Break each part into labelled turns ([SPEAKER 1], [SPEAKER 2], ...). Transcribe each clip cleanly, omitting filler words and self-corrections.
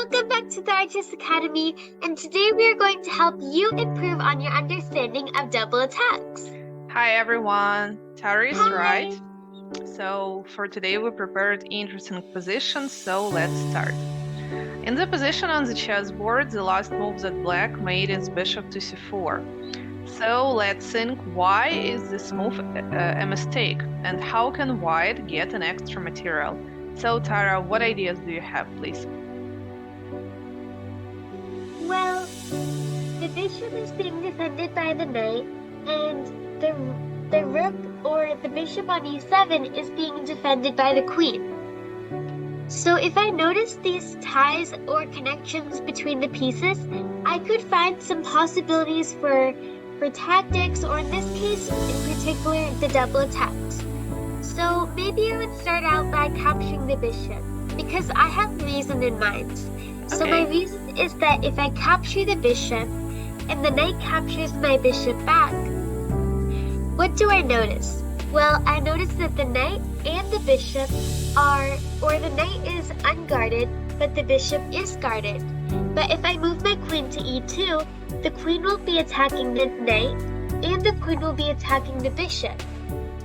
[SPEAKER 1] Welcome back to TaraChessAcademy, and today we are going to help you improve on your understanding of double attacks.
[SPEAKER 2] Hi everyone, Tara is
[SPEAKER 1] Hi.
[SPEAKER 2] right. So for today we prepared interesting positions, so let's start. In the position on the chessboard, the last move that black made is bishop to c4. So let's think, why is this move a mistake, and how can white get an extra material? So Tara, what ideas do you have, please?
[SPEAKER 1] Well, the bishop is being defended by the knight, and the rook or the bishop on e7 is being defended by the queen. So if I notice these ties or connections between the pieces, I could find some possibilities for tactics, or in this case, in particular, the double attacks. So maybe I would start out by capturing the bishop, because I have a reason in mind. So my reason is that if I capture the bishop, and the knight captures my bishop back, what do I notice? Well, I notice that the knight and the bishop the knight is unguarded, but the bishop is guarded. But if I move my queen to e2, the queen will be attacking the knight, and the queen will be attacking the bishop.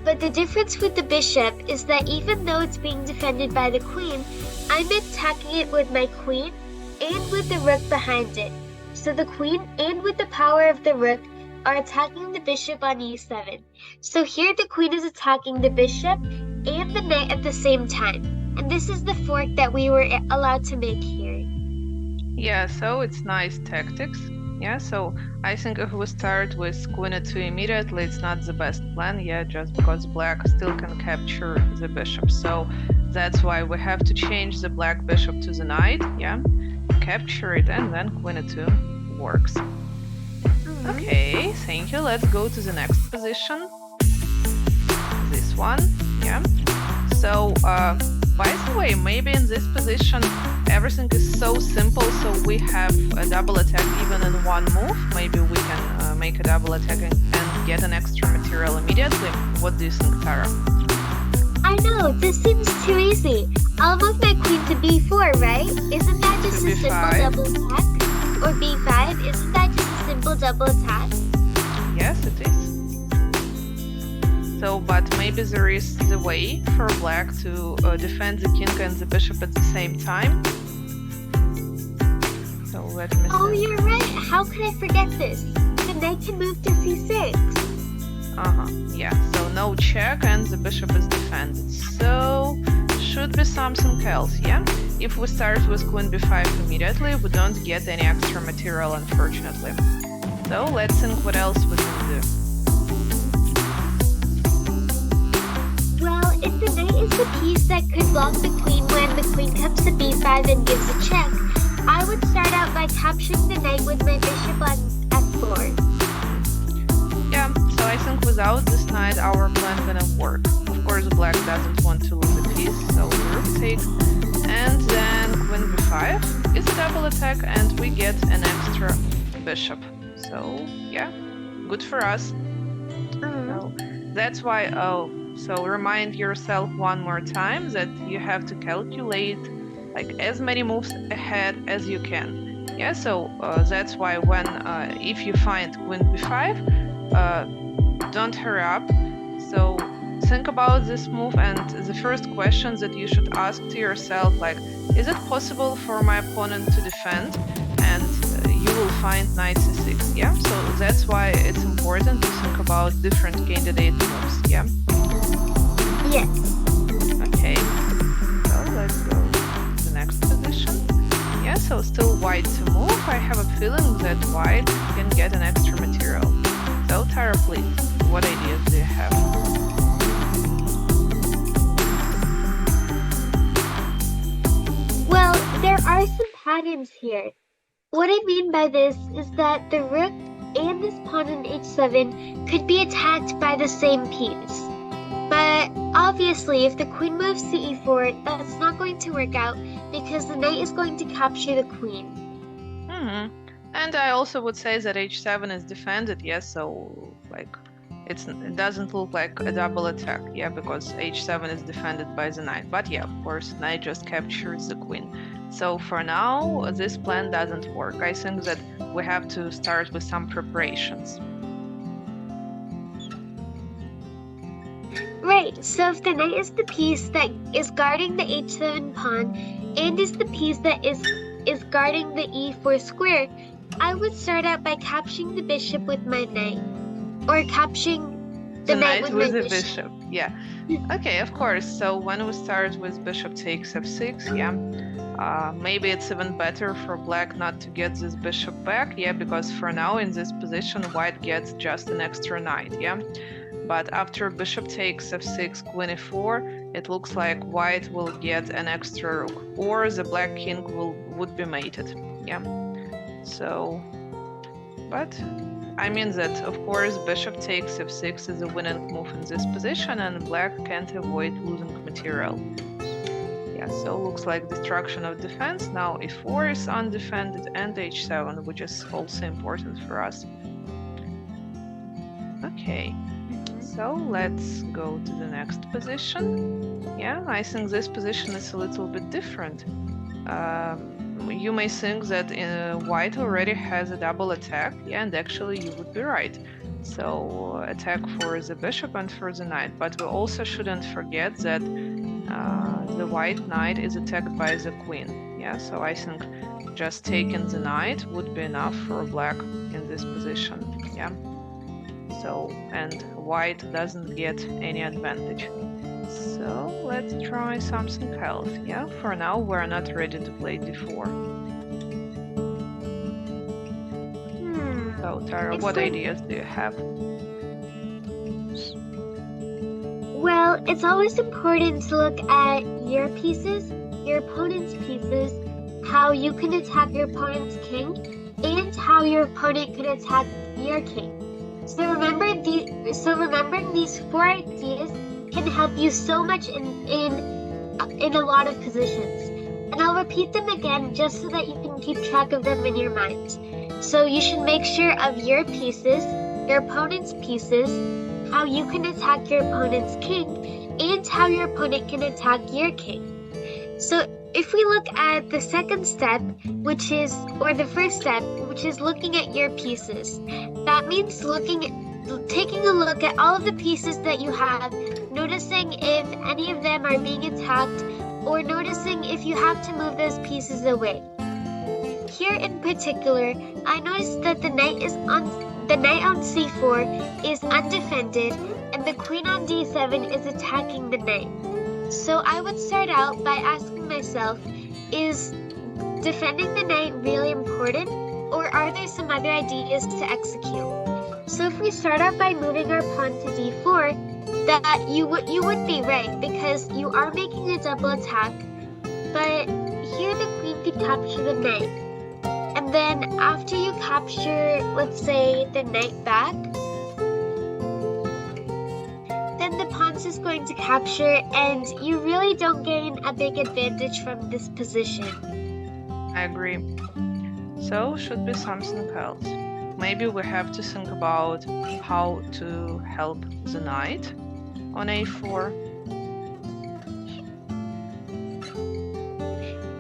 [SPEAKER 1] But the difference with the bishop is that even though it's being defended by the queen, I'm attacking it with my queen and with the rook behind it. So the queen and with the power of the rook are attacking the bishop on e7. So here the queen is attacking the bishop and the knight at the same time. And this is the fork that we were allowed to make here.
[SPEAKER 2] Yeah, so it's nice tactics. Yeah, so I think if we start with queen e2 immediately, it's not the best plan, yeah, just because black still can capture the bishop. So that's why we have to change the black bishop to the knight, yeah, capture it, and then queen e2 works. Okay, thank you. Let's go to the next position. This one, yeah. So, by the way, maybe in this position everything is so simple, so we have a double attack even in one move. Maybe we can make a double attack and get an extra material immediately. What do you think, Tara?
[SPEAKER 1] I know, this seems too easy. I'll move my queen to b4, right? Isn't that just a simple double attack? Or b5, isn't that just a simple double attack?
[SPEAKER 2] Yes, it is. So, but maybe there is the way for black to defend the king and the bishop at the same time. So let me see.
[SPEAKER 1] Oh, you're right. How could I forget this? The knight can move to c6.
[SPEAKER 2] Yeah, so no check and the bishop is defended. So should be something else, yeah? If we start with queen b5 immediately, we don't get any extra material, unfortunately. So let's think what else we can do.
[SPEAKER 1] Well, if the knight is the piece that could block the queen when the queen comes to b5 and gives a check, I would start out by capturing the knight with my bishop on f4.
[SPEAKER 2] Yeah, so I think without this knight our plan gonna work. Of course black doesn't want to lose a piece, so rook takes, and then queen b5 is a double attack and we get an extra bishop. So yeah, good for us. So that's why, so remind yourself one more time that you have to calculate like as many moves ahead as you can. Yeah, so that's why when if you find queen b5, don't hurry up. So think about this move, and the first question that you should ask to yourself, like, is it possible for my opponent to defend? And you will find knight c6, yeah? So that's why it's important to think about different candidate moves, yeah?
[SPEAKER 1] Yes.
[SPEAKER 2] Okay, so let's go to the next position. Yeah, so still white to move. I have a feeling that white can get an extra material. So Tara, please, what ideas do you have?
[SPEAKER 1] Well, there are some patterns here. What I mean by this is that the rook and this pawn in h7 could be attacked by the same piece. But obviously, if the queen moves to e4, that's not going to work out because the knight is going to capture the queen.
[SPEAKER 2] And I also would say that h7 is defended, yes, so like it doesn't look like a double attack, yeah, because h7 is defended by the knight. But yeah, of course, knight just captures the queen. So for now, this plan doesn't work. I think that we have to start with some preparations.
[SPEAKER 1] Right, so if the knight is the piece that is guarding the h7 pawn and is the piece that is guarding the e4 square, I would start out by capturing the bishop with my knight, or capturing the knight with
[SPEAKER 2] the bishop. Yeah. Okay, of course. So when we start with bishop takes f6, yeah, maybe it's even better for black not to get this bishop back, yeah, because for now in this position white gets just an extra knight, yeah. But after bishop takes f6, queen e4, it looks like white will get an extra rook, or the black king would be mated, yeah. So, but I mean that, of course, bishop takes f6 is a winning move in this position, and black can't avoid losing material. Yeah, so looks like destruction of defense. Now e4 is undefended, and h7, which is also important for us. Okay, so let's go to the next position. Yeah, I think this position is a little bit different. You may think that white already has a double attack, yeah, and actually you would be right. So attack for the bishop and for the knight, but we also shouldn't forget that the white knight is attacked by the queen, yeah, so I think just taking the knight would be enough for black in this position, yeah. So, and white doesn't get any advantage. So let's try something else, yeah? For now, we're not ready to play d4. So, Tara, what ideas do you have?
[SPEAKER 1] Well, it's always important to look at your pieces, your opponent's pieces, how you can attack your opponent's king, and how your opponent can attack your king. So remembering these 4 ideas can help you so much in a lot of positions. And I'll repeat them again just so that you can keep track of them in your mind. So you should make sure of your pieces, your opponent's pieces, how you can attack your opponent's king, and how your opponent can attack your king. So if we look at the second step, or the first step, which is looking at your pieces, that means taking a look at all of the pieces that you have, noticing if any of them are being attacked, or noticing if you have to move those pieces away. Here in particular, I noticed that the knight on c4 is undefended, and the queen on d7 is attacking the knight. So I would start out by asking myself, is defending the knight really important, or are there some other ideas to execute? So if we start out by moving our pawn to d4, that you would be right, because you are making a double attack, but here the queen could capture the knight. And then after you capture, let's say, the knight back, then the pawn's is going to capture, and you really don't gain a big advantage from this position.
[SPEAKER 2] I agree. So should be something else. Maybe we have to think about how to help the knight on a4.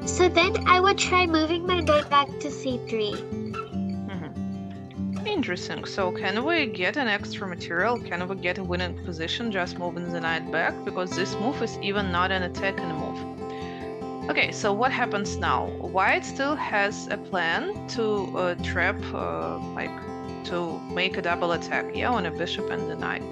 [SPEAKER 1] So then I would try moving my knight back to c3.
[SPEAKER 2] Interesting. So can we get an extra material? Can we get a winning position just moving the knight back? Because this move is even not an attacking move. Okay, so what happens now? White still has a plan to trap, to make a double attack, yeah, on a bishop and the knight.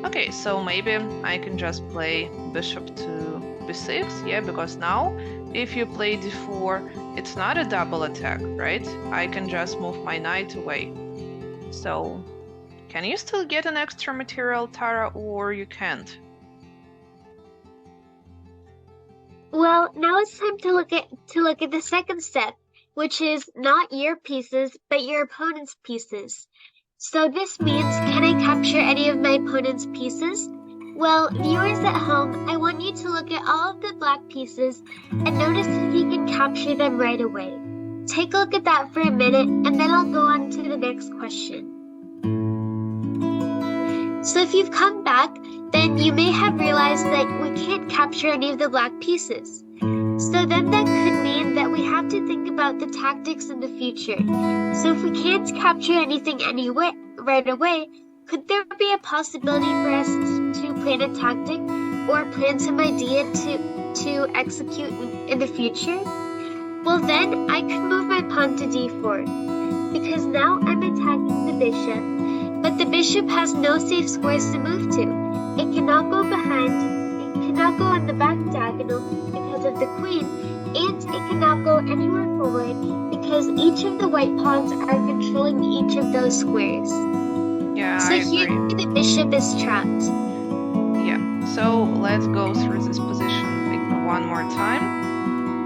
[SPEAKER 2] Okay, so maybe I can just play bishop to b6, yeah, because now if you play d4, it's not a double attack, right? I can just move my knight away. So, can you still get an extra material, Tara, or you can't?
[SPEAKER 1] Well, now it's time to look at the second step, which is not your pieces, but your opponent's pieces. So this means, can I capture any of my opponent's pieces? Well, viewers at home, I want you to look at all of the black pieces and notice if you can capture them right away. Take a look at that for a minute, and then I'll go on to the next question. So if you've come back, then you may have realized that we can't capture any of the black pieces. So then that could mean that we have to think about the tactics in the future. So if we can't capture anything right away, could there be a possibility for us to plan a tactic or plan some idea to execute in the future? Well then, I could move my pawn to d4, because now I'm attacking the bishop, but the bishop has no safe squares to move to. It cannot go behind, it cannot go on the back diagonal because of the queen, and it cannot go anywhere forward because each of the white pawns are controlling each of those squares.
[SPEAKER 2] Yeah,
[SPEAKER 1] so
[SPEAKER 2] I
[SPEAKER 1] here
[SPEAKER 2] agree.
[SPEAKER 1] the bishop is trapped.
[SPEAKER 2] Yeah, so let's go through this position one more time.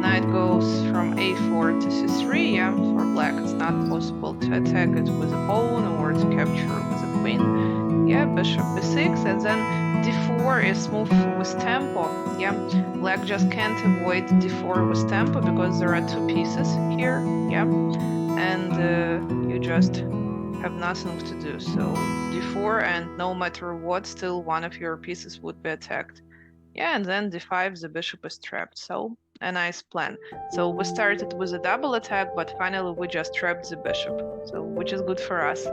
[SPEAKER 2] Knight goes from a4 to c3. Yeah, for black it's not possible to attack it with a pawn or to capture with a queen. Yeah, bishop b6, and then d4 is moved with tempo. Yeah, black just can't avoid d4 with tempo because there are two pieces here. Yeah, and you just have nothing to do. So d4, and no matter what, still one of your pieces would be attacked. Yeah, and then d5, the bishop is trapped. So a nice plan. So we started with a double attack, but finally we just trapped the bishop, so which is good for us.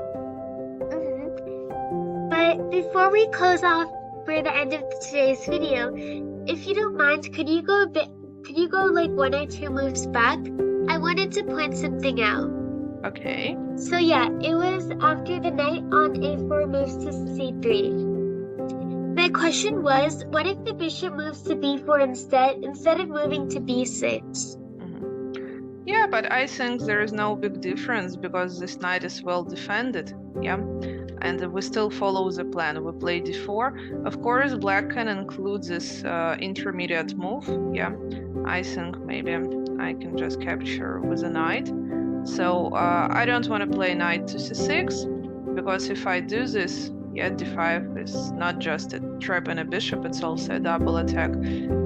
[SPEAKER 1] But before we close off for the end of today's video, if you don't mind, could you go like one or two moves back? I wanted to point something out.
[SPEAKER 2] Okay.
[SPEAKER 1] So yeah, it was after the knight on a4 moves to c3. My question was, what if the bishop moves to b4 instead of moving to b6?
[SPEAKER 2] Yeah, but I think there is no big difference because this knight is well defended. Yeah, and we still follow the plan. We play d4. Of course, black can include this intermediate move. Yeah, I think maybe I can just capture with a knight. So I don't want to play knight to c6 because if I do this, yeah, d5 is not just a trap and a bishop, it's also a double attack.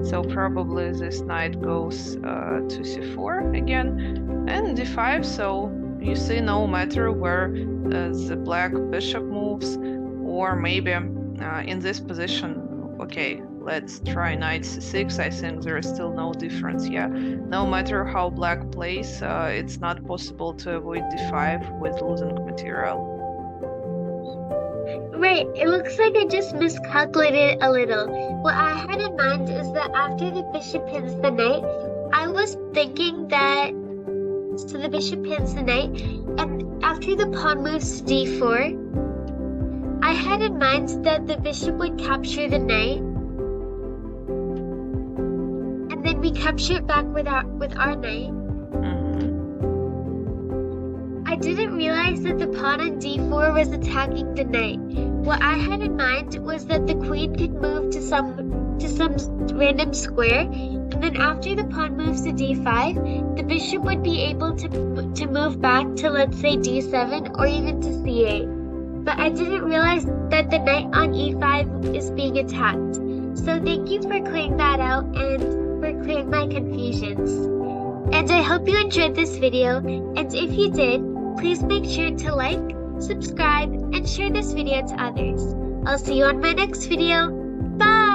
[SPEAKER 2] So probably this knight goes to c4 again, and d5. So you see, no matter where the black bishop moves, or maybe in this position, okay, let's try knight c6. I think there is still no difference. Yeah, no matter how black plays, it's not possible to avoid d5 with losing material.
[SPEAKER 1] Right, it looks like I just miscalculated a little. What I had in mind is that after the bishop pins the knight, I was thinking that, so the bishop pins the knight, and after the pawn moves to d4, I had in mind that the bishop would capture the knight, and then we capture it back with our knight. I didn't realize that the pawn on d4 was attacking the knight. What I had in mind was that the queen could move to some random square, and then after the pawn moves to d5, the bishop would be able to move back to, let's say, d7 or even to c8. But I didn't realize that the knight on e5 is being attacked. So thank you for clearing that out and for clearing my confusions. And I hope you enjoyed this video, and if you did, please make sure to like, subscribe, and share this video to others. I'll see you on my next video. Bye!